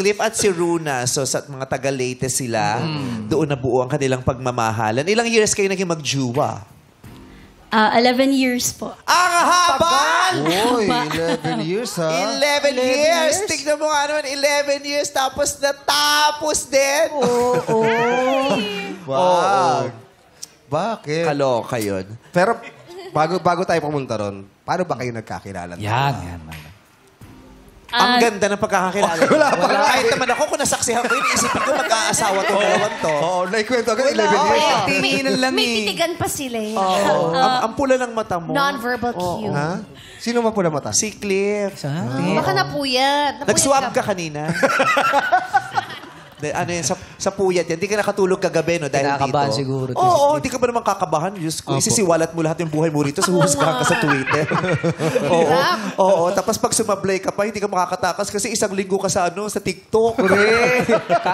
Cliff at si Runa. So sa mga taga-Leyte sila, doon nabuo ang kanilang pagmamahalan. Ilang years kayo naging magjuwa? 11 years po. Ang haba! Uy, 11 years, ha? 11 years! Tignan mo nga naman, 11 years, tapos natapos din! Oo. Wow. Bakit? Kaloka yun. Pero, bago tayo pumunta ron, paano ba kayo nagkakilala? Yan. Ang ganda ng pagkakakilala. Wala pa. Kahit naman ako, kung nasaksihan ko yun, isipin ko magkaasawa tong dalawang to. Oo, naikwento agad 11 years. Tinginan lang May titigan pa sila eh. Ang pula ng mata mo. Non-verbal cue. Ha? Sino mapula mata? Si Cliff. Baka napuyat. Nag-swab ka kanina? Ano yan, sa puyat yan. Hindi ka nakatulog kagabi, no? Dahil Kinakabahan dito. siguro. Oo, hindi ka ba naman kakabahan? Diyos ko, isisiwalat mo lahat yung buhay mo rito, suhusgahan ka sa Twitter. Oo, tapos pag sumablay ka pa, hindi ka makakatakas kasi isang linggo ka sa TikTok.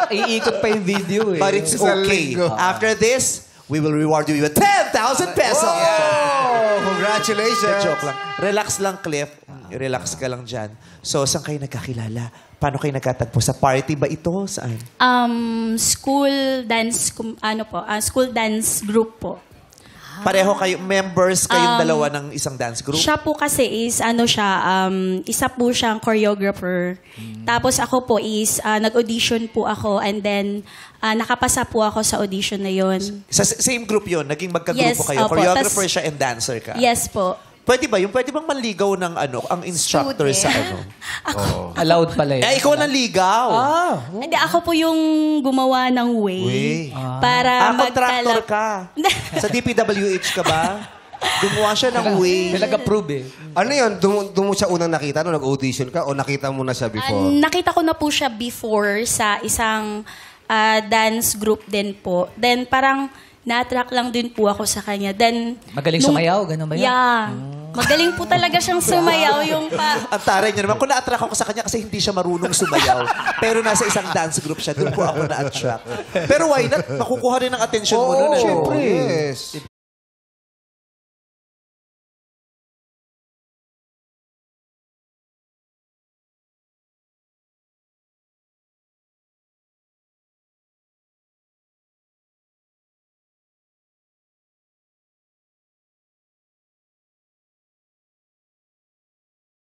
Iikot pa yung video eh. But it's Isang okay. linggo. After this, we will reward you with 10,000 pesos. Oh, congratulations. Joke lang. Relax lang, Cliff. Relax ka lang dyan. So, saan kayo nagkakilala? Paano kayo nagkatagpo? Sa party ba ito? Saan? School dance, school dance group po. Pareho kayo, members kayong dalawa ng isang dance group? Siya po kasi is, isa po siyang choreographer. Tapos ako po is, nag-audition po ako and then, nakapasa po ako sa audition na yon. Sa same group yon, naging magkagrupo Yes, kayo. opo. Choreographer siya and dancer ka. Yes po. Pwede ba yung pwede bang manligaw ng ang instructor sa Allowed pala yun. ikaw nang ligaw. Hindi, ako po yung gumawa ng way. Para Contractor ka. Sa DPWH ka ba? Gumawa siya ng way. Nag-approve eh. Ano yun? Doon mo siya unang nakita nung nag-audition ka o nakita mo na siya before? Nakita ko na po siya before sa isang dance group din po. Then parang na-attract lang din po ako sa kanya. Then, Magaling sumayaw? Ganun ba yun? Yeah. Magaling po talaga siyang sumayaw. Yung Ang taray niya naman. Kung na-attract ako sa kanya kasi hindi siya marunong sumayaw. Pero nasa isang dance group siya. Doon po ako na-attract. Pero why not? Makukuha rin ang atensyon mo nun. Siyempre. Yes.